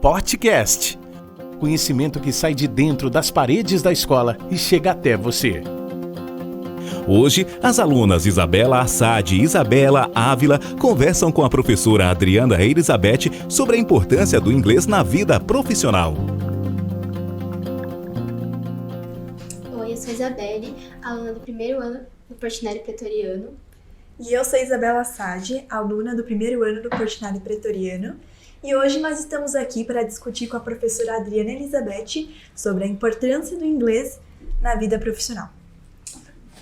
podcast. Conhecimento que sai de dentro das paredes da escola e chega até você. Hoje, as alunas Isabela Assad e Isabela Ávila conversam com a professora Adriana Elizabeth sobre a importância do inglês na vida profissional. Oi, eu sou Isabelle, aluna do primeiro ano do Portinari Pretoriano. E eu sou Isabela Assad, aluna do primeiro ano do Portinari Pretoriano. E hoje nós estamos aqui para discutir com a professora Adriana Elizabeth sobre a importância do inglês na vida profissional.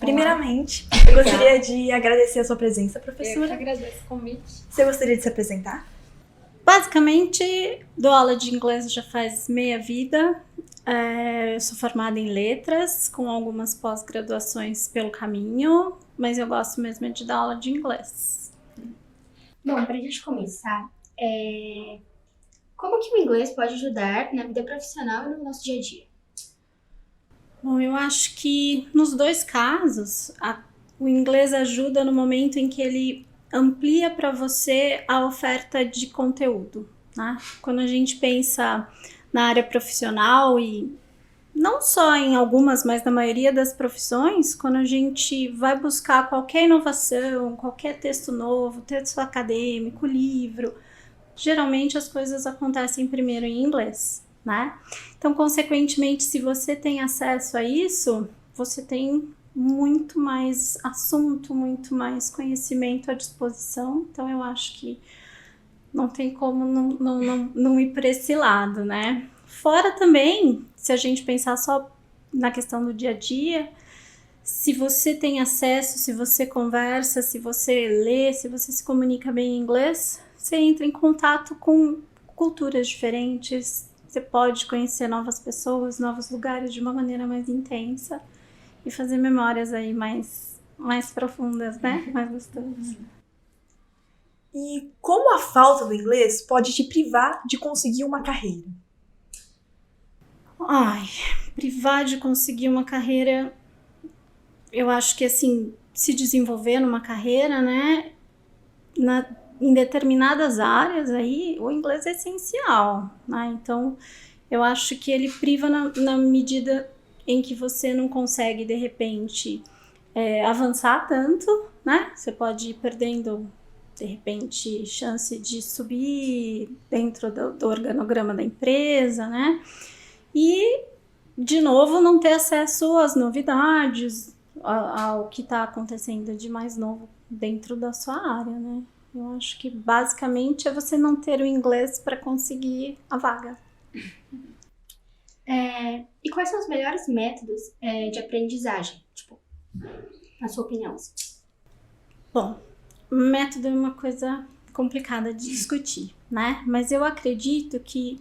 Primeiramente, eu gostaria de agradecer a sua presença, professora. Eu que agradeço o convite. Você gostaria de se apresentar? Basicamente, dou aula de inglês já faz meia vida. Eu sou formada em letras, com algumas pós-graduações pelo caminho, mas eu gosto mesmo de dar aula de inglês. Bom, para a gente começar, como que o inglês pode ajudar na vida profissional e no nosso dia a dia? Bom, eu acho que nos dois casos, o inglês ajuda no momento em que ele amplia para você a oferta de conteúdo, né? Quando a gente pensa na área profissional e não só em algumas, mas na maioria das profissões, quando a gente vai buscar qualquer inovação, qualquer texto novo, texto acadêmico, livro, geralmente as coisas acontecem primeiro em inglês, né? Então, consequentemente, se você tem acesso a isso, você tem muito mais assunto, muito mais conhecimento à disposição. Então, eu acho que não tem como não ir para esse lado, né? Fora também, se a gente pensar só na questão do dia a dia, se você tem acesso, se você conversa, se você lê, se você se comunica bem em inglês, você entra em contato com culturas diferentes, você pode conhecer novas pessoas, novos lugares de uma maneira mais intensa e fazer memórias aí mais profundas, né? Mais gostosas. E como a falta do inglês pode te privar de conseguir uma carreira? Privar de conseguir uma carreira, eu acho que assim, se desenvolver numa carreira, né? Em determinadas áreas aí, o inglês é essencial, né? Então, eu acho que ele priva na medida em que você não consegue, de repente, avançar tanto, né? Você pode ir perdendo, de repente, chance de subir dentro do organograma da empresa, né? E, de novo, não ter acesso às novidades, ao que está acontecendo de mais novo dentro da sua área, né? Eu acho que basicamente é você não ter o inglês para conseguir a vaga. E quais são os melhores métodos de aprendizagem? Tipo, na sua opinião? Bom, método é uma coisa complicada de discutir, né? Mas eu acredito que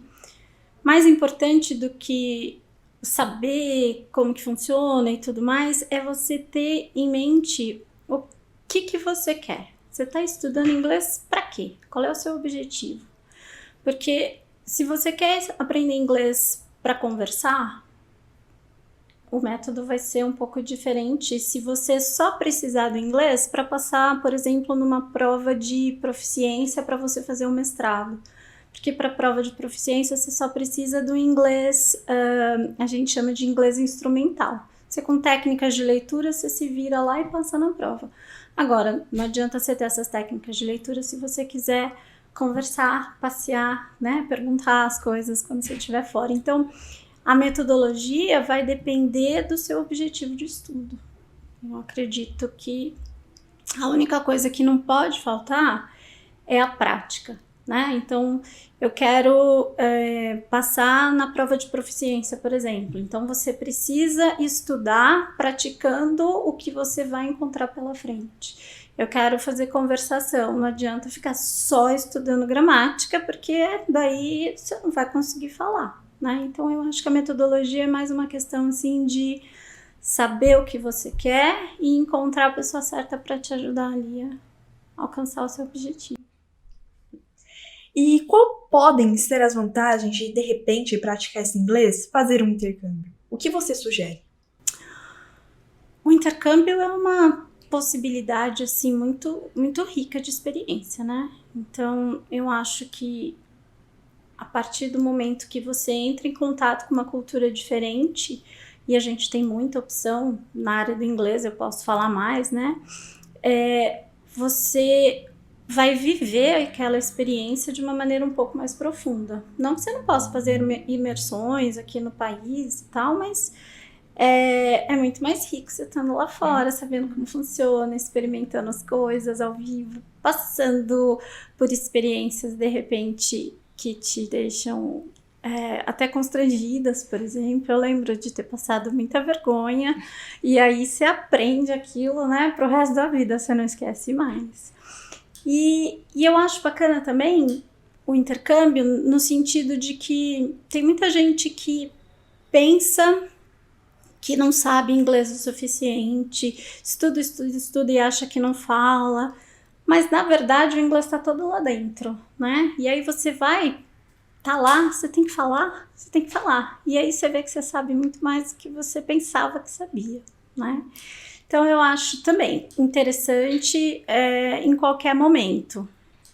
mais importante do que saber como que funciona e tudo mais é você ter em mente o que você quer. Você está estudando inglês para quê? Qual é o seu objetivo? Porque se você quer aprender inglês para conversar, o método vai ser um pouco diferente se você só precisar do inglês para passar, por exemplo, numa prova de proficiência para você fazer um mestrado. Porque para a prova de proficiência você só precisa do inglês, a gente chama de inglês instrumental. Você com técnicas de leitura, você se vira lá e passa na prova. Agora, não adianta você ter essas técnicas de leitura se você quiser conversar, passear, né? Perguntar as coisas quando você estiver fora. Então, a metodologia vai depender do seu objetivo de estudo. Eu acredito que a única coisa que não pode faltar é a prática, né? Então, eu quero passar na prova de proficiência, por exemplo. Então, você precisa estudar praticando o que você vai encontrar pela frente. Eu quero fazer conversação, não adianta ficar só estudando gramática, porque daí você não vai conseguir falar, né? Então, eu acho que a metodologia é mais uma questão, assim, de saber o que você quer e encontrar a pessoa certa para te ajudar ali a alcançar o seu objetivo. E qual podem ser as vantagens de repente, praticar esse inglês, fazer um intercâmbio? O que você sugere? O intercâmbio é uma possibilidade, assim, muito, muito rica de experiência, né? Então, eu acho que a partir do momento que você entra em contato com uma cultura diferente, e a gente tem muita opção na área do inglês, eu posso falar mais, né? Você vai viver aquela experiência de uma maneira um pouco mais profunda. Não que você não possa fazer imersões aqui no país e tal, mas é muito mais rico você estando lá fora, sabendo como funciona, experimentando as coisas ao vivo, passando por experiências, de repente, que te deixam até constrangidas, por exemplo. Eu lembro de ter passado muita vergonha, e aí você aprende aquilo, né, pro resto da vida, você não esquece mais. E eu acho bacana também o intercâmbio no sentido de que tem muita gente que pensa que não sabe inglês o suficiente, estuda e acha que não fala, mas na verdade o inglês está todo lá dentro, né? E aí você vai, tá lá, você tem que falar, e aí você vê que você sabe muito mais do que você pensava que sabia, né? Então eu acho também interessante em qualquer momento,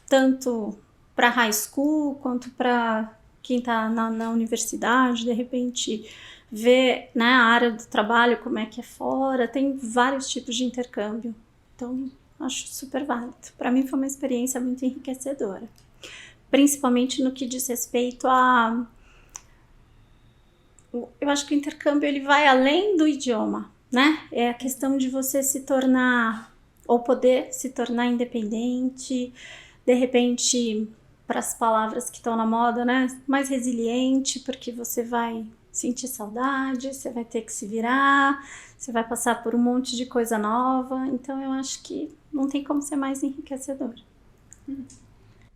tanto para high school quanto para quem está na universidade, de repente ver, né, a área do trabalho, como é que é fora, tem vários tipos de intercâmbio, então acho super válido. Para mim foi uma experiência muito enriquecedora, principalmente no que diz respeito a... Eu acho que o intercâmbio ele vai além do idioma, né? É a questão de você se tornar, ou poder se tornar independente, de repente, para as palavras que estão na moda, né? Mais resiliente, porque você vai sentir saudade, você vai ter que se virar, você vai passar por um monte de coisa nova, então eu acho que não tem como ser mais enriquecedor.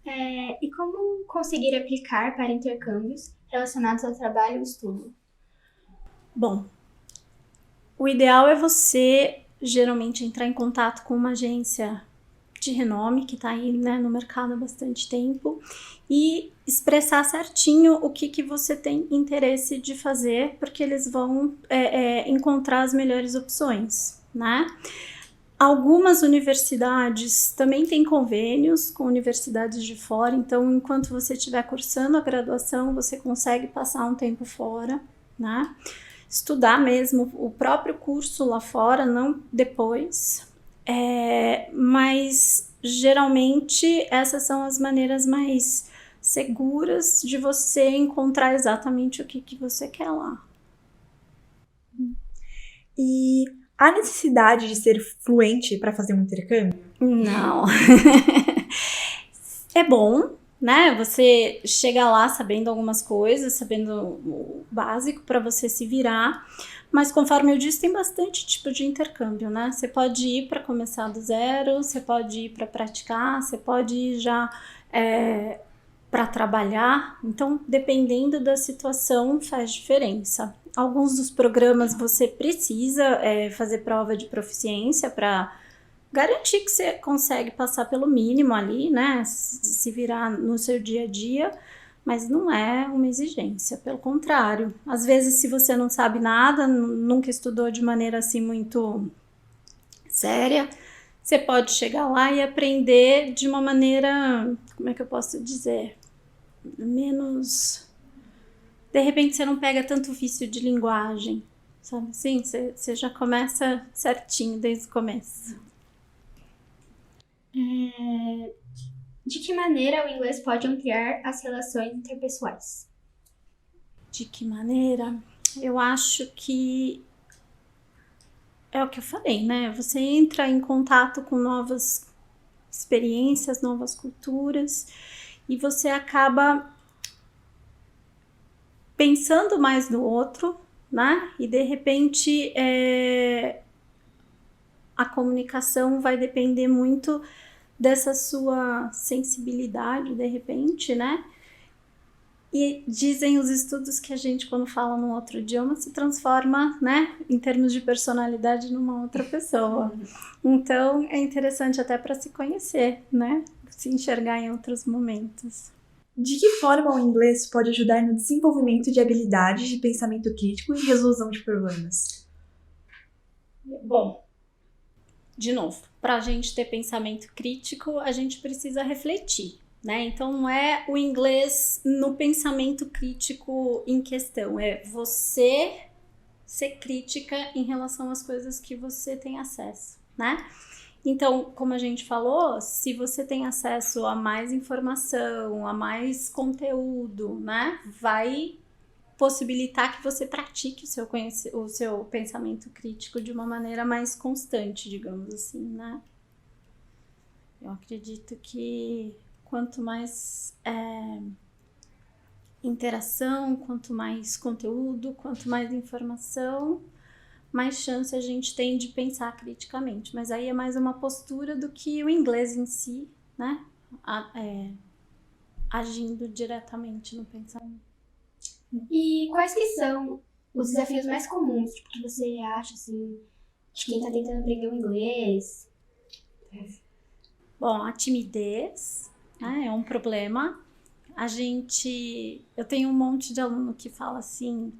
E como conseguir aplicar para intercâmbios relacionados ao trabalho e estudo? Bom, o ideal é você geralmente entrar em contato com uma agência de renome que está aí, né, no mercado há bastante tempo e expressar certinho o que você tem interesse de fazer, porque eles vão encontrar as melhores opções, né? Algumas universidades também têm convênios com universidades de fora, então enquanto você estiver cursando a graduação, você consegue passar um tempo fora, né? Estudar mesmo o próprio curso lá fora, não depois. Mas geralmente essas são as maneiras mais seguras de você encontrar exatamente o que você quer lá. E há necessidade de ser fluente para fazer um intercâmbio? Não. É bom, né? Você chega lá sabendo algumas coisas, sabendo o básico para você se virar, mas conforme eu disse, tem bastante tipo de intercâmbio, né? Você pode ir para começar do zero, você pode ir para praticar, você pode ir já para trabalhar, então dependendo da situação faz diferença. Alguns dos programas você precisa fazer prova de proficiência para garantir que você consegue passar pelo mínimo ali, né, se virar no seu dia a dia, mas não é uma exigência, pelo contrário. Às vezes, se você não sabe nada, nunca estudou de maneira assim muito séria, você pode chegar lá e aprender de uma maneira, como é que eu posso dizer, menos... De repente você não pega tanto vício de linguagem, sabe assim? Você já começa certinho desde o começo. De que maneira o inglês pode ampliar as relações interpessoais? De que maneira? Eu acho que é o que eu falei, né? Você entra em contato com novas experiências, novas culturas, e você acaba pensando mais no outro, né? E de repente a comunicação vai depender muito dessa sua sensibilidade, de repente, né? E dizem os estudos que a gente, quando fala num outro idioma, se transforma, né, em termos de personalidade, numa outra pessoa. Então, é interessante até para se conhecer, né? Se enxergar em outros momentos. De que forma o inglês pode ajudar no desenvolvimento de habilidades de pensamento crítico e resolução de problemas? Bom, de novo, para a gente ter pensamento crítico, a gente precisa refletir, né? Então não é o inglês no pensamento crítico em questão, é você ser crítica em relação às coisas que você tem acesso, né? Então, como a gente falou, se você tem acesso a mais informação, a mais conteúdo, né, vai possibilitar que você pratique o seu pensamento crítico de uma maneira mais constante, digamos assim, né? Eu acredito que quanto mais interação, quanto mais conteúdo, quanto mais informação, mais chance a gente tem de pensar criticamente. Mas aí é mais uma postura do que o inglês em si, né? Agindo diretamente no pensamento. E quais que são os desafios mais comuns, tipo, que você acha, assim, de quem tá tentando aprender o inglês? Bom, a timidez, né, é um problema. Eu tenho um monte de aluno que fala assim,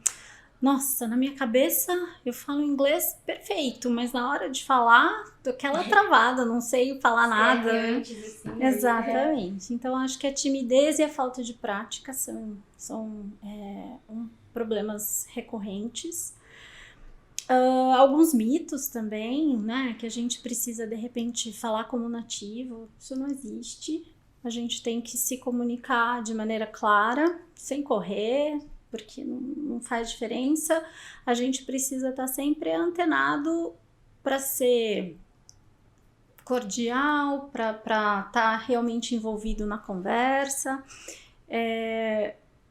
nossa, na minha cabeça eu falo inglês perfeito, mas na hora de falar, tô aquela travada, não sei falar nada. Assim, Exatamente. Então, acho que a timidez e a falta de prática são problemas recorrentes. Alguns mitos também, né, que a gente precisa, de repente, falar como nativo, isso não existe. A gente tem que se comunicar de maneira clara, sem correr, porque não faz diferença. A gente precisa estar sempre antenado para ser cordial, para estar realmente envolvido na conversa.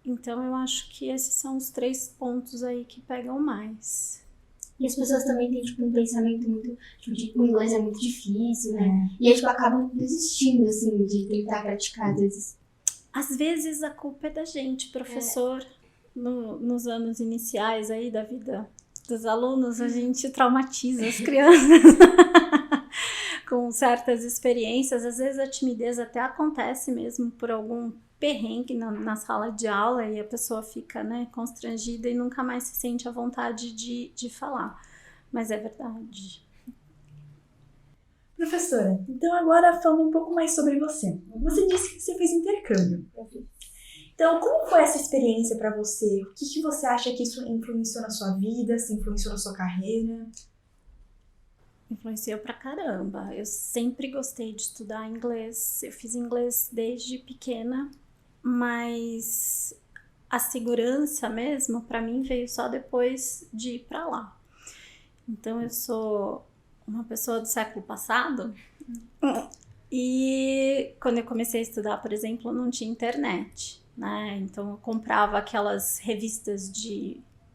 Então, eu acho que esses são os 3 pontos aí que pegam mais. E as pessoas também têm, tipo, um pensamento muito, tipo, de o inglês é muito difícil, né? E aí, tipo, acabam desistindo, assim, de tentar praticar, às vezes. Às vezes, a culpa é da gente, professor. Nos anos iniciais aí da vida dos alunos, a gente traumatiza as crianças com certas experiências. Às vezes, a timidez até acontece mesmo por algum perrengue na sala de aula e a pessoa fica, né, constrangida e nunca mais se sente à vontade de falar. Mas é verdade. Professora, então agora falando um pouco mais sobre você. Você disse que você fez intercâmbio. Então, como foi essa experiência para você? O que você acha que isso influenciou na sua vida? Se influenciou na sua carreira? Influenciou pra caramba. Eu sempre gostei de estudar inglês. Eu fiz inglês desde pequena, mas a segurança mesmo, pra mim, veio só depois de ir pra lá. Então, eu sou uma pessoa do século passado e quando eu comecei a estudar, por exemplo, não tinha internet, né? Então, eu comprava aquelas revistas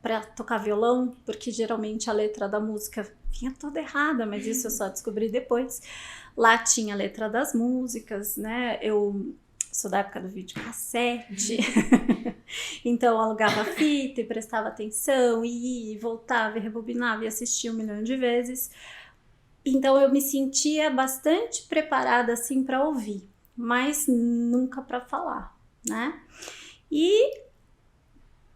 para tocar violão, porque geralmente a letra da música vinha toda errada, mas isso eu só descobri depois. Lá tinha a letra das músicas, né? Eu sou da época do videocassete, então eu alugava fita e prestava atenção, e ia, voltava e rebobinava e assistia 1 milhão de vezes. Então eu me sentia bastante preparada assim para ouvir, mas nunca para falar, né? E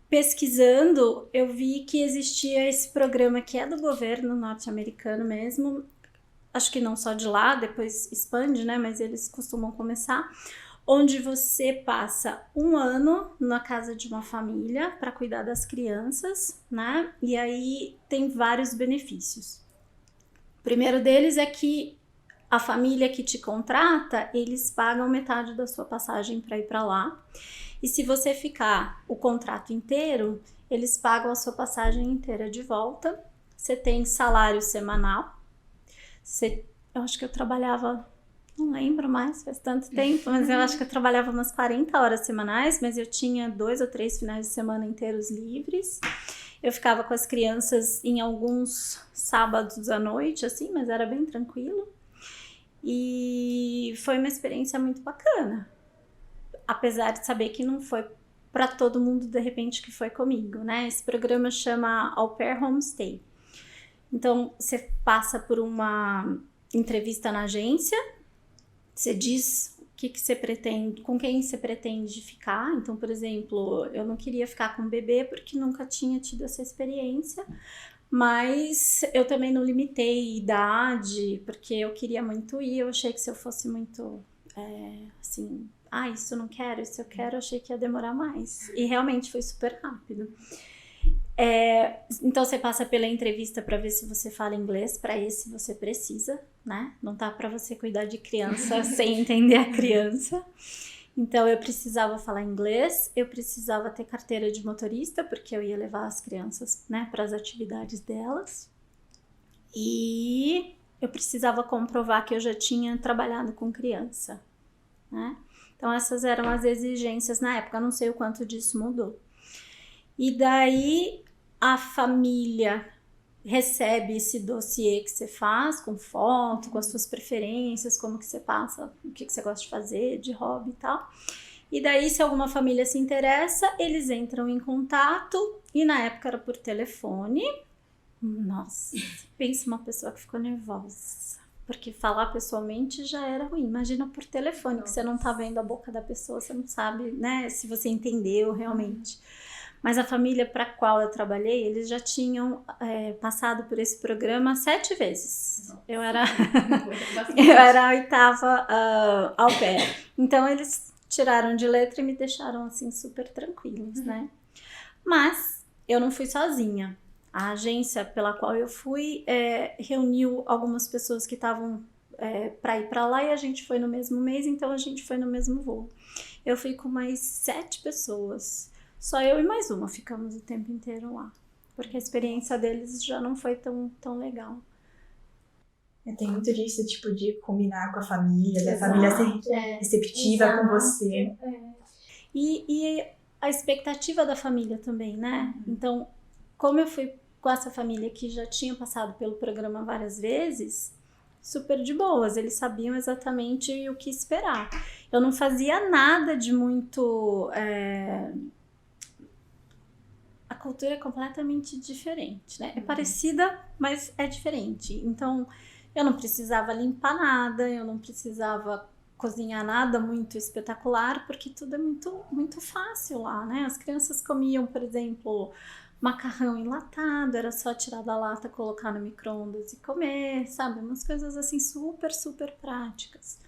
pesquisando, eu vi que existia esse programa que é do governo norte-americano mesmo, acho que não só de lá, depois expande, né? Mas eles costumam começar, onde você passa 1 ano na casa de uma família para cuidar das crianças, né? E aí tem vários benefícios. O primeiro deles é que a família que te contrata, eles pagam metade da sua passagem para ir para lá. E se você ficar o contrato inteiro, eles pagam a sua passagem inteira de volta. Você tem salário semanal. Eu acho que eu trabalhava, não lembro mais, faz tanto tempo, mas eu acho que eu trabalhava umas 40 horas semanais, mas eu tinha 2 ou 3 finais de semana inteiros livres. Eu ficava com as crianças em alguns sábados à noite, assim, mas era bem tranquilo. E foi uma experiência muito bacana. Apesar de saber que não foi para todo mundo, de repente, que foi comigo, né? Esse programa chama Au Pair Homestay. Então, você passa por uma entrevista na agência, você diz o que você pretende, com quem você pretende ficar. Então, por exemplo, eu não queria ficar com um bebê porque nunca tinha tido essa experiência, mas eu também não limitei idade, porque eu queria muito ir. Eu achei que se eu fosse muito, assim, isso eu não quero, isso eu quero, achei que ia demorar mais. E realmente foi super rápido. Então você passa pela entrevista para ver se você fala inglês, para esse você precisa, né? Não tá para você cuidar de criança sem entender a criança. Então eu precisava falar inglês, eu precisava ter carteira de motorista, porque eu ia levar as crianças, né, para as atividades delas. E eu precisava comprovar que eu já tinha trabalhado com criança, né? Então essas eram as exigências na época, eu não sei o quanto disso mudou. E daí a família recebe esse dossiê que você faz, com foto, com as suas preferências, como que você passa, o que você gosta de fazer, de hobby e tal. E daí, se alguma família se interessa, eles entram em contato, e na época era por telefone. Nossa, pensa uma pessoa que ficou nervosa, porque falar pessoalmente já era ruim. Imagina por telefone, que você não tá vendo a boca da pessoa, você não sabe, né, se você entendeu realmente. Mas a família para a qual eu trabalhei, eles já tinham passado por esse programa 7 vezes. Nossa. Eu era a 8ª au pair. Então eles tiraram de letra e me deixaram assim super tranquilos, né? Mas eu não fui sozinha. A agência pela qual eu fui reuniu algumas pessoas que estavam para ir para lá e a gente foi no mesmo mês, então a gente foi no mesmo voo. Eu fui com mais 7 pessoas. Só eu e mais uma ficamos o tempo inteiro lá, porque a experiência deles já não foi tão legal. Tem muito disso, tipo, de combinar com a família, da família ser receptiva com você. E a expectativa da família também, né? Então, como eu fui com essa família que já tinha passado pelo programa várias vezes, super de boas, eles sabiam exatamente o que esperar. Eu não fazia nada de muito... A cultura é completamente diferente, né? É parecida, mas é diferente. Então, eu não precisava limpar nada, eu não precisava cozinhar nada muito espetacular, porque tudo é muito, muito fácil lá, né? As crianças comiam, por exemplo, macarrão enlatado, era só tirar da lata, colocar no micro-ondas e comer, sabe? Umas coisas assim super, super práticas.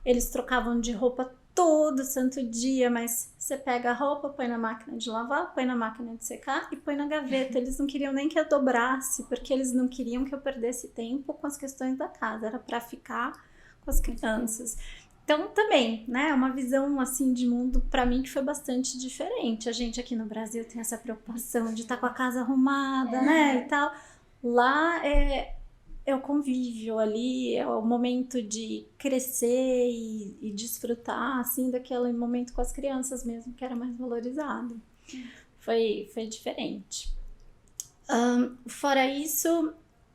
Eles trocavam de roupa todo santo dia, mas você pega a roupa, põe na máquina de lavar, põe na máquina de secar e põe na gaveta. Eles não queriam nem que eu dobrasse, porque eles não queriam que eu perdesse tempo com as questões da casa, era para ficar com as crianças. Então também, né, uma visão assim de mundo para mim que foi bastante diferente. A gente aqui no Brasil tem essa preocupação de estar com a casa arrumada, né, e tal. Lá é o convívio ali, é o momento de crescer e desfrutar, assim, daquele momento com as crianças mesmo, que era mais valorizado. Foi diferente. Fora isso,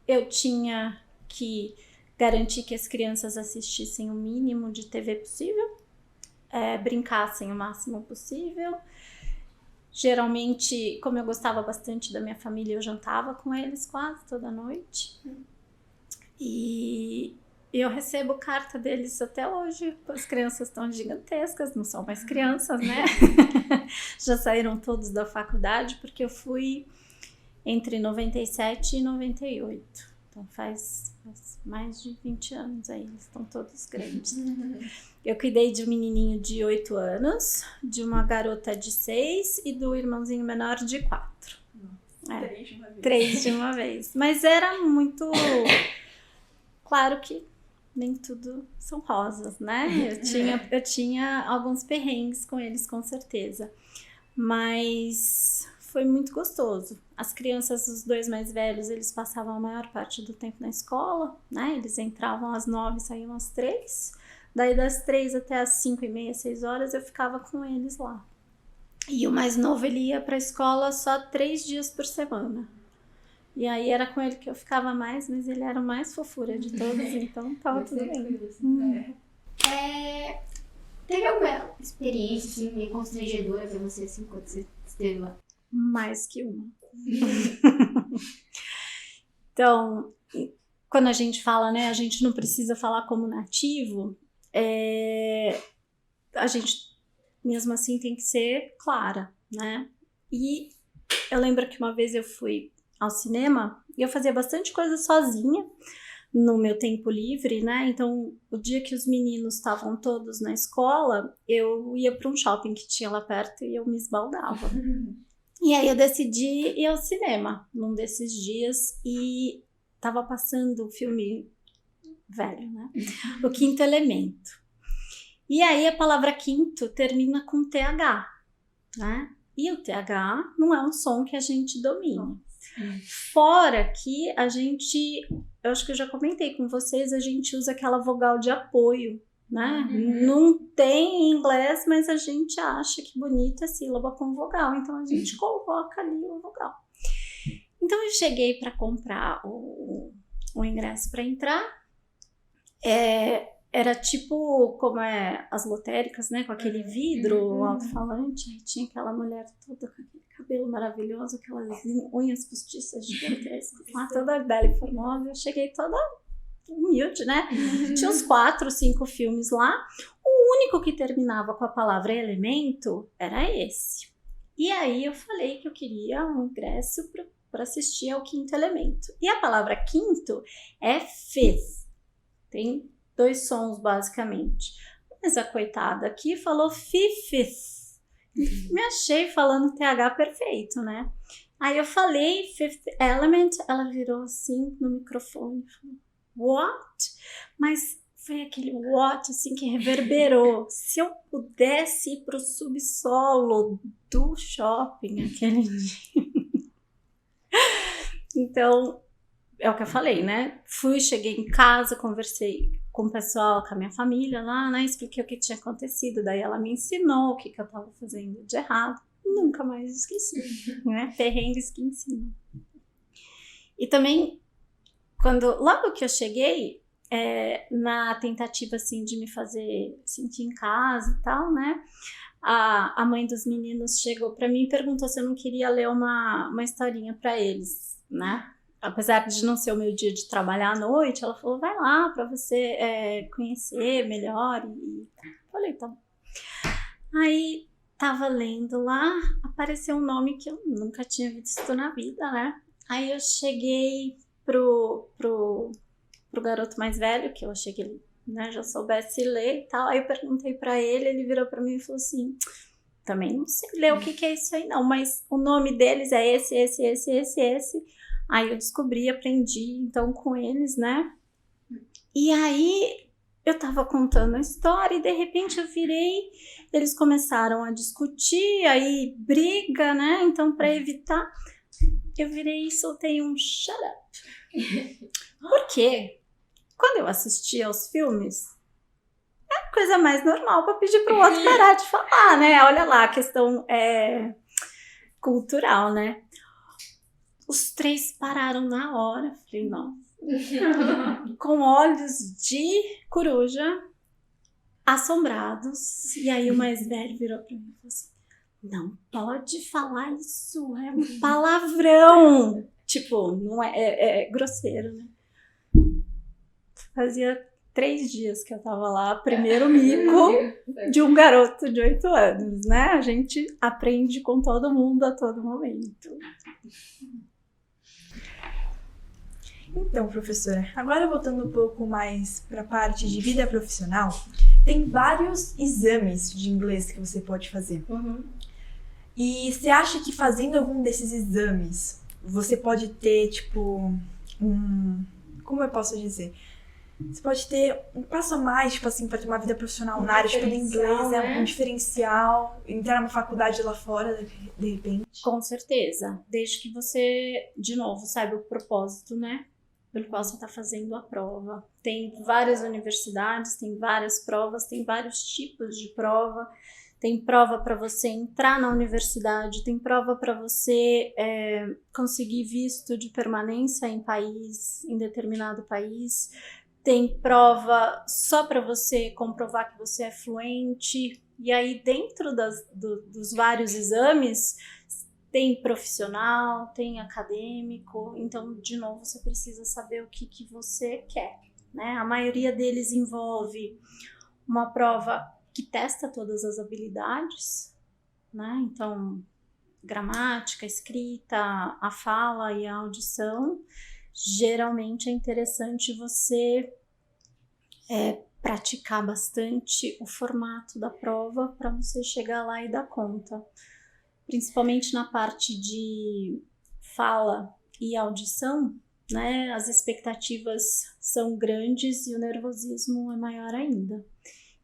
eu tinha que garantir que as crianças assistissem o mínimo de TV possível, brincassem o máximo possível. Geralmente, como eu gostava bastante da minha família, eu jantava com eles quase toda noite. E eu recebo carta deles até hoje. As crianças estão gigantescas, não são mais crianças, né? Já saíram todos da faculdade, porque eu fui entre 97 e 98. Então faz mais de 20 anos aí, eles estão todos grandes. Eu cuidei de um menininho de 8 anos, de uma garota de 6 e do irmãozinho menor de 4. 3 de uma vez. Mas era muito... Claro que nem tudo são rosas, né? Eu tinha alguns perrengues com eles, com certeza. Mas foi muito gostoso. As crianças, os 2 mais velhos, eles passavam a maior parte do tempo na escola, né? Eles entravam às 9 e saíam às 3. Daí das 3 até às 5h30, 6 horas, eu ficava com eles lá. E o mais novo, ele ia pra escola só 3 dias por semana. E aí era com ele que eu ficava mais, mas ele era o mais fofura de todos, então tava tudo bem. Teve alguma experiência assim, meio constrangedora pra você assim, quando você esteve lá? Mais que uma. Então, quando a gente fala, né, a gente não precisa falar como nativo, a gente mesmo assim tem que ser clara, né? E eu lembro que uma vez eu fui ao cinema e eu fazia bastante coisa sozinha, no meu tempo livre, né? Então, o dia que os meninos estavam todos na escola, eu ia para um shopping que tinha lá perto e eu me esbaldava. E aí eu decidi ir ao cinema num desses dias e tava passando o filme velho, né? O Quinto Elemento. E aí a palavra quinto termina com TH, né? E o TH não é um som que a gente domina. Fora que a gente, eu acho que eu já comentei com vocês, a gente usa aquela vogal de apoio, né? Não tem em inglês, mas a gente acha que bonito é sílaba com vogal, então a gente coloca ali o vogal. Então eu cheguei para comprar o ingresso para entrar, era tipo como as lotéricas, né? Com aquele vidro alto-falante, aí tinha aquela mulher toda com aquele cabelo maravilhoso, aquelas unhas postiças gigantescas, lá toda bela e formosa. Eu cheguei toda humilde, né? Tinha uns 4, 5 filmes lá. O único que terminava com a palavra elemento era esse. E aí eu falei que eu queria um ingresso para assistir ao Quinto Elemento. E a palavra quinto é fifth. Tem 2 sons, basicamente. Mas a coitada aqui falou fifth. Me achei falando TH perfeito, né? Aí eu falei Fifth Element, ela virou assim no microfone. Falou, what? Mas foi aquele what assim que reverberou. Se eu pudesse ir pro subsolo do shopping aquele dia. Então, é o que eu falei, né? Cheguei em casa, conversei com o pessoal, com a minha família lá, né? Expliquei o que tinha acontecido. Daí ela me ensinou o que eu tava fazendo de errado. Nunca mais esqueci, né? Perrengues que ensinam. E também, logo que eu cheguei, na tentativa, assim, de me fazer sentir em casa e tal, né? A mãe dos meninos chegou pra mim e perguntou se eu não queria ler uma historinha pra eles, né? Apesar de não ser o meu dia de trabalhar à noite, ela falou, vai lá pra você conhecer melhor. E falei, tá bom. Aí, tava lendo lá, apareceu um nome que eu nunca tinha visto na vida, né? Aí eu cheguei pro garoto mais velho, que eu achei que ele, né, já soubesse ler e tal. Aí eu perguntei pra ele, ele virou pra mim e falou assim, também não sei ler o que é isso aí não, mas o nome deles é esse. Aí eu descobri, aprendi então com eles, né? E aí eu tava contando a história e de repente eu virei, eles começaram a discutir, aí briga, né? Então pra evitar, eu virei e soltei um shut up. Por quê? Quando eu assistia aos filmes, é a coisa mais normal pra pedir pro outro parar de falar, né? Olha lá, a questão cultural, né? Os 3 pararam na hora. Falei, nossa. Com olhos de coruja, assombrados. E aí o mais velho virou pra mim e falou assim, não pode falar isso, é um palavrão. Tipo, não é grosseiro, né? Fazia 3 dias que eu tava lá, primeiro mico de um garoto de 8 anos, né? A gente aprende com todo mundo a todo momento. Então, professora, agora voltando um pouco mais para a parte de vida profissional, tem vários exames de inglês que você pode fazer. E você acha que fazendo algum desses exames, você pode ter, tipo, como eu posso dizer? Você pode ter um passo a mais, tipo assim, para ter uma vida profissional na área, tipo, do inglês, um diferencial, entrar numa faculdade lá fora, de repente? Com certeza, desde que você, de novo, saiba o propósito, né? Pelo qual você está fazendo a prova. Tem várias universidades, tem várias provas, tem vários tipos de prova. Tem prova para você entrar na universidade, tem prova para você conseguir visto de permanência em determinado país. Tem prova só para você comprovar que você é fluente. E aí, dentro dos vários exames, tem profissional, tem acadêmico. Então, de novo, você precisa saber o que você quer, né? A maioria deles envolve uma prova que testa todas as habilidades, né? Então, gramática, escrita, a fala e a audição. geralmente é interessante você praticar bastante o formato da prova para você chegar lá e dar conta. Principalmente na parte de fala e audição, né? As expectativas são grandes e o nervosismo é maior ainda.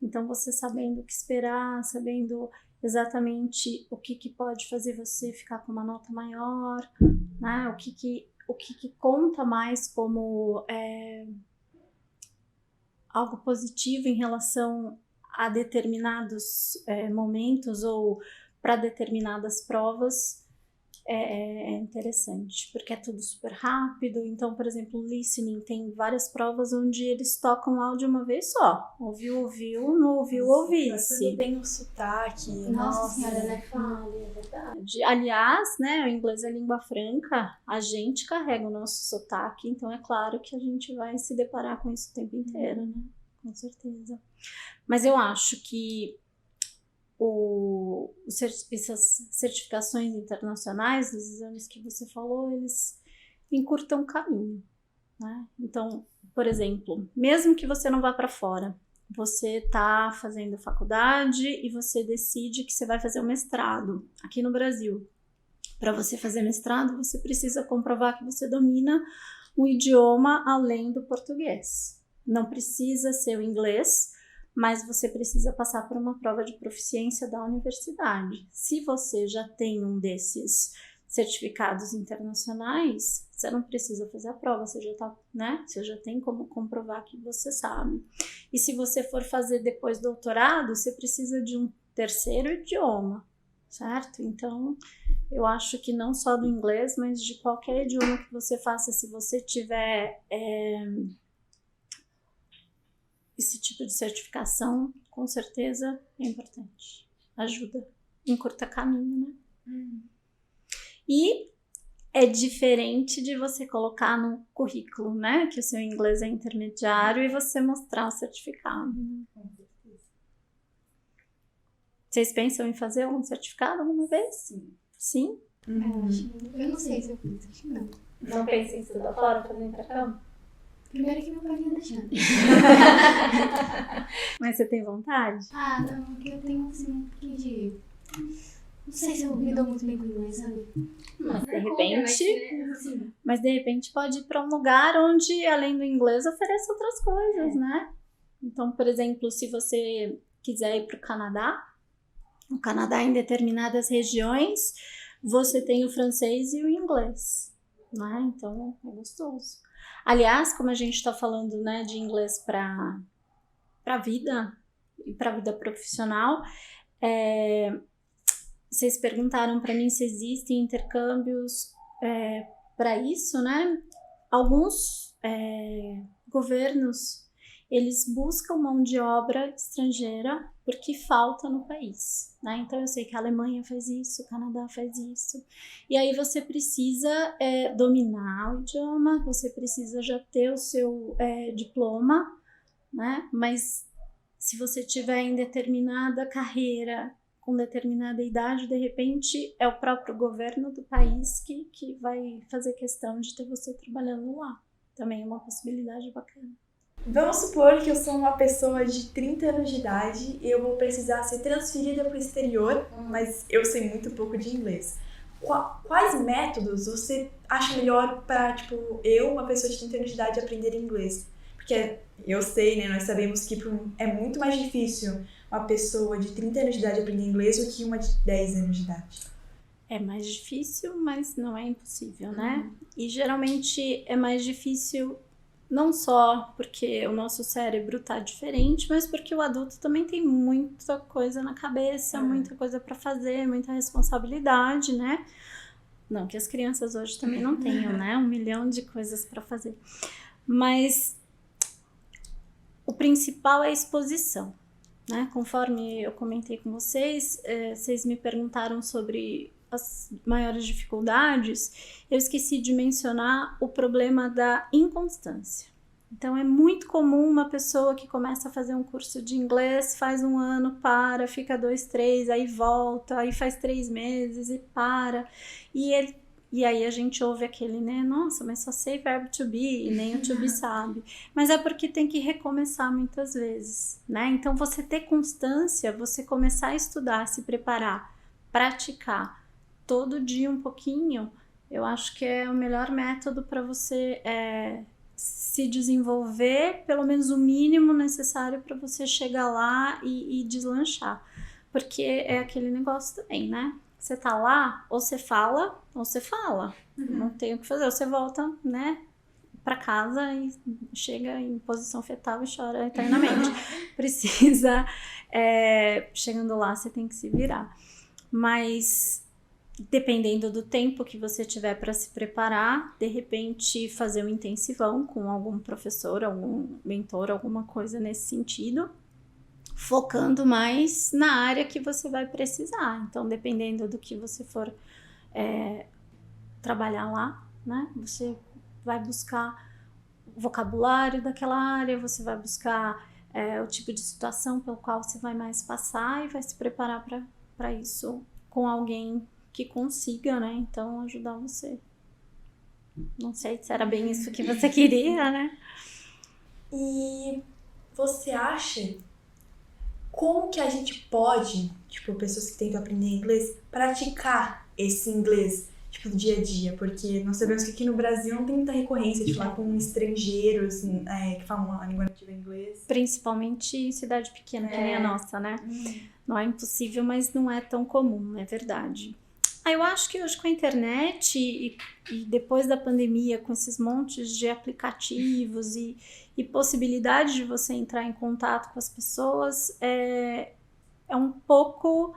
Então, você sabendo o que esperar, sabendo exatamente o que pode fazer você ficar com uma nota maior, né? O que conta mais como algo positivo em relação a determinados momentos ou para determinadas provas é interessante, porque é tudo super rápido. Então, por exemplo, o listening tem várias provas onde eles tocam áudio uma vez só. Ouviu, não ouviu, ouvisse. Tem um sotaque. Nossa senhora, né? Fala, É verdade. Aliás, né, o inglês é língua franca, a gente carrega o nosso sotaque, então é claro que a gente vai se deparar com isso o tempo inteiro, né? Com certeza. Mas eu acho que essas certificações internacionais, os exames que você falou, eles encurtam o caminho, né? Então, por exemplo, mesmo que você não vá para fora, você está fazendo faculdade e você decide que você vai fazer um mestrado aqui no Brasil. Para você fazer mestrado, você precisa comprovar que você domina um idioma além do português. Não precisa ser o inglês, mas você precisa passar por uma prova de proficiência da universidade. Se você já tem um desses certificados internacionais, você não precisa fazer a prova, você já tá, né? Você já tem como comprovar que você sabe. E se você for fazer depois doutorado, você precisa de um terceiro idioma, certo? Então, eu acho que não só do inglês, mas de qualquer idioma que você faça, se você tiver esse tipo de certificação, com certeza é importante. Ajuda, encurta caminho, né? E é diferente de você colocar no currículo, né? Que o seu inglês é intermediário e você mostrar o certificado. Né? Vocês pensam em fazer algum certificado alguma vez? Sim. Sim? Eu não sei se eu fiz, acho que não. Não pensa em estudar fora, fazer intercâmbio? Primeiro que meu pai não ia deixando. Mas você tem vontade? Ah, não, porque eu tenho assim um pouquinho de... Não sei se eu me dou muito bem com inglês, sabe? Mas de repente pode ir para um lugar onde, além do inglês, ofereça outras coisas, né? Então, por exemplo, se você quiser ir para o Canadá, em determinadas regiões, você tem o francês e o inglês, né? Então, é gostoso. Aliás, como a gente está falando, né, de inglês para a vida e para a vida profissional, vocês perguntaram para mim se existem intercâmbios para isso, né? Alguns governos, eles buscam mão de obra estrangeira porque falta no país, né? Então eu sei que a Alemanha faz isso, o Canadá faz isso. E aí você precisa dominar o idioma, você precisa já ter o seu diploma, né? Mas se você tiver em determinada carreira, com determinada idade, de repente é o próprio governo do país que vai fazer questão de ter você trabalhando lá. Também é uma possibilidade bacana. Vamos supor que eu sou uma pessoa de 30 anos de idade e eu vou precisar ser transferida para o exterior, mas eu sei muito pouco de inglês. Quais métodos você acha melhor para, eu, uma pessoa de 30 anos de idade, aprender inglês? Porque eu sei, né, nós sabemos que é muito mais difícil uma pessoa de 30 anos de idade aprender inglês do que uma de 10 anos de idade. É mais difícil, mas não é impossível, né? E geralmente é mais difícil não só porque o nosso cérebro tá diferente, mas porque o adulto também tem muita coisa na cabeça, muita coisa para fazer, muita responsabilidade, né? Não que as crianças hoje também não tenham, né? 1 milhão de coisas para fazer. Mas o principal é a exposição, né? Conforme eu comentei com vocês, vocês me perguntaram sobre as maiores dificuldades, eu esqueci de mencionar o problema da inconstância. Então, é muito comum uma pessoa que começa a fazer um curso de inglês, faz 1 ano, para, fica 2, 3, aí volta, aí faz 3 meses e para. E E aí a gente ouve aquele, né? Nossa, mas só sei verbo to be e nem o to be sabe. Mas é porque tem que recomeçar muitas vezes, né? Então você ter constância, você começar a estudar, se preparar, praticar todo dia um pouquinho, eu acho que é o melhor método para você se desenvolver, pelo menos o mínimo necessário para você chegar lá e deslanchar. Porque é aquele negócio também, né? Você tá lá, ou você fala, ou você fala. Não tem o que fazer. Ou você volta, né, pra casa e chega em posição fetal e chora eternamente. Precisa, chegando lá, você tem que se virar. Mas, dependendo do tempo que você tiver para se preparar, de repente fazer um intensivão com algum professor, algum mentor, alguma coisa nesse sentido, focando mais na área que você vai precisar. Então, dependendo do que você for trabalhar lá, né? Você vai buscar o vocabulário daquela área, você vai buscar o tipo de situação pelo qual você vai mais passar e vai se preparar para isso com alguém que consiga, né? Então, ajudar você. Não sei se era bem isso que você queria, né? E você acha como que a gente pode, tipo, pessoas que tentam aprender inglês, praticar esse inglês, tipo, no dia a dia? Porque nós sabemos que aqui no Brasil não tem muita recorrência de falar com estrangeiros que falam a língua nativa inglês. Principalmente em cidade pequena, que nem a nossa, né? Não é impossível, mas não é tão comum, é verdade. Eu acho que hoje com a internet e depois da pandemia, com esses montes de aplicativos e possibilidade de você entrar em contato com as pessoas, é um pouco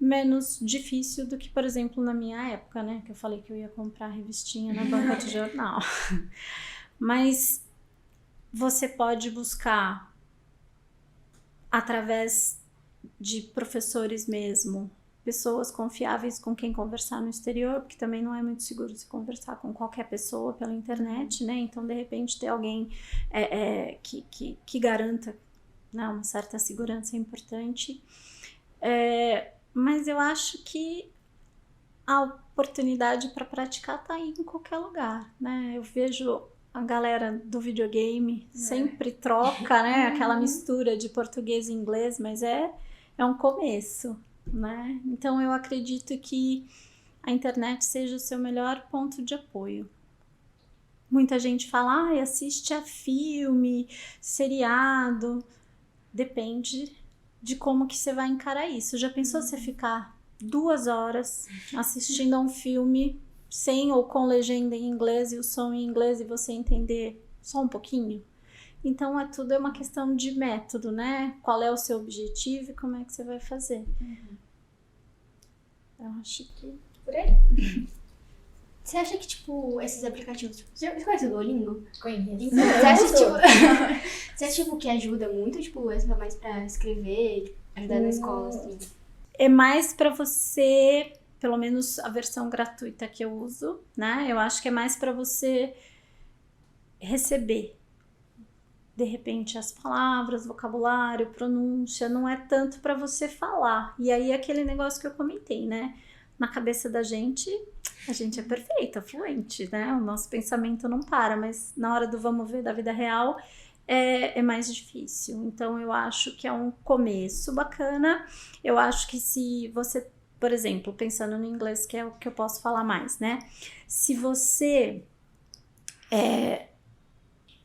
menos difícil do que, por exemplo, na minha época, né? Que eu falei que eu ia comprar revistinha na banca de jornal. Mas você pode buscar através de professores mesmo, pessoas confiáveis com quem conversar no exterior, porque também não é muito seguro se conversar com qualquer pessoa pela internet, né? Então, de repente, ter alguém que garanta, né, uma certa segurança é importante. Mas eu acho que a oportunidade para praticar está aí em qualquer lugar, né? Eu vejo a galera do videogame sempre troca, né? Aquela mistura de português e inglês, mas é um começo, né? Então eu acredito que a internet seja o seu melhor ponto de apoio. Muita gente fala, assiste a filme, seriado. Depende de como que você vai encarar isso. Já pensou você ficar 2 horas assistindo a um filme sem ou com legenda em inglês e o som em inglês e você entender só um pouquinho? Então, tudo é uma questão de método, né? Qual é o seu objetivo e como é que você vai fazer. Eu acho que por aí. Você acha que, tipo, esses aplicativos... Você conhece o Duolingo? Conheço. Você acha, tipo, que ajuda muito? Tipo, é mais pra escrever, tipo, ajudar na escola, assim? É mais pra você, pelo menos a versão gratuita que eu uso, né? Eu acho que é mais pra você receber. De repente, as palavras, vocabulário, pronúncia, não é tanto para você falar. E aí, aquele negócio que eu comentei, né? Na cabeça da gente, a gente é perfeita, fluente, né? O nosso pensamento não para, mas na hora do vamos ver da vida real, é mais difícil. Então, eu acho que é um começo bacana. Eu acho que se você, por exemplo, pensando no inglês, que é o que eu posso falar mais, né? Se você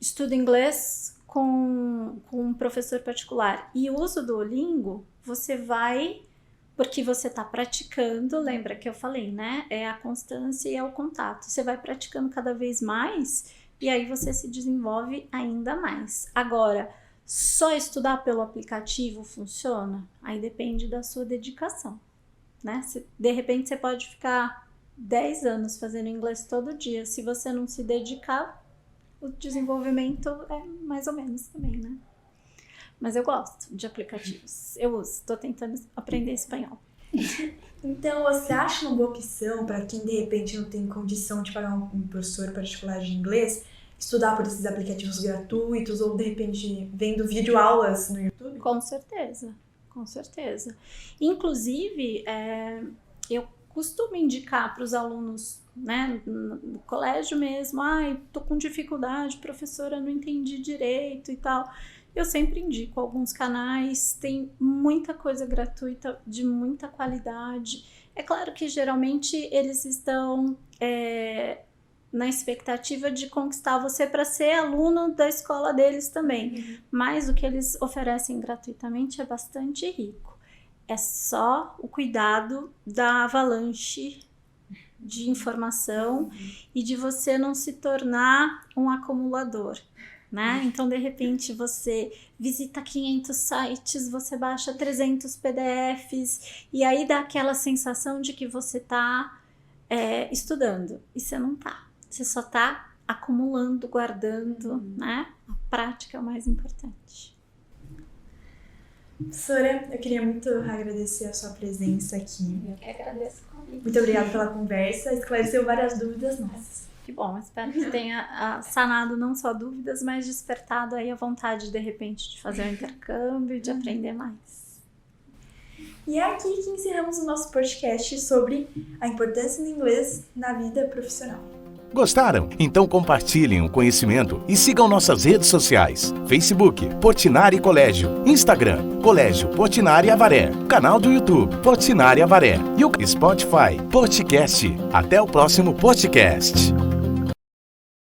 estuda inglês com um professor particular e usa o Duolingo, você vai, porque você está praticando, lembra que eu falei, né? É a constância e é o contato. Você vai praticando cada vez mais e aí você se desenvolve ainda mais. Agora, só estudar pelo aplicativo funciona? Aí depende da sua dedicação, né? De repente você pode ficar 10 anos fazendo inglês todo dia. Se você não se dedicar, o desenvolvimento é mais ou menos também, né? Mas eu gosto de aplicativos. Eu uso, tô tentando aprender espanhol. Então, você acha uma boa opção para quem, de repente, não tem condição de pagar um professor particular de inglês, estudar por esses aplicativos gratuitos ou, de repente, vendo videoaulas no YouTube? Com certeza, com certeza. Inclusive, eu costumo indicar para os alunos, né, no colégio mesmo, tô com dificuldade, professora, não entendi direito e tal. Eu sempre indico alguns canais, tem muita coisa gratuita, de muita qualidade. É claro que geralmente eles estão na expectativa de conquistar você para ser aluno da escola deles também. Mas o que eles oferecem gratuitamente é bastante rico. É só o cuidado da avalanche de informação e de você não se tornar um acumulador, né? Então, de repente, você visita 500 sites, você baixa 300 PDFs e aí dá aquela sensação de que você está estudando. E você não está. Você só está acumulando, guardando, né? A prática é o mais importante. Professora, eu queria muito agradecer a sua presença aqui. Eu que agradeço o convite. Muito obrigada pela conversa, esclareceu várias dúvidas nossas. Que bom, espero que tenha sanado não só dúvidas, mas despertado aí a vontade, de repente, de fazer um intercâmbio e de aprender mais. E é aqui que encerramos o nosso podcast sobre a importância do inglês na vida profissional. Gostaram? Então compartilhem o conhecimento e sigam nossas redes sociais. Facebook, Portinari Colégio. Instagram, Colégio Portinari Avaré. Canal do YouTube, Portinari Avaré. E o Spotify, Podcast. Até o próximo podcast.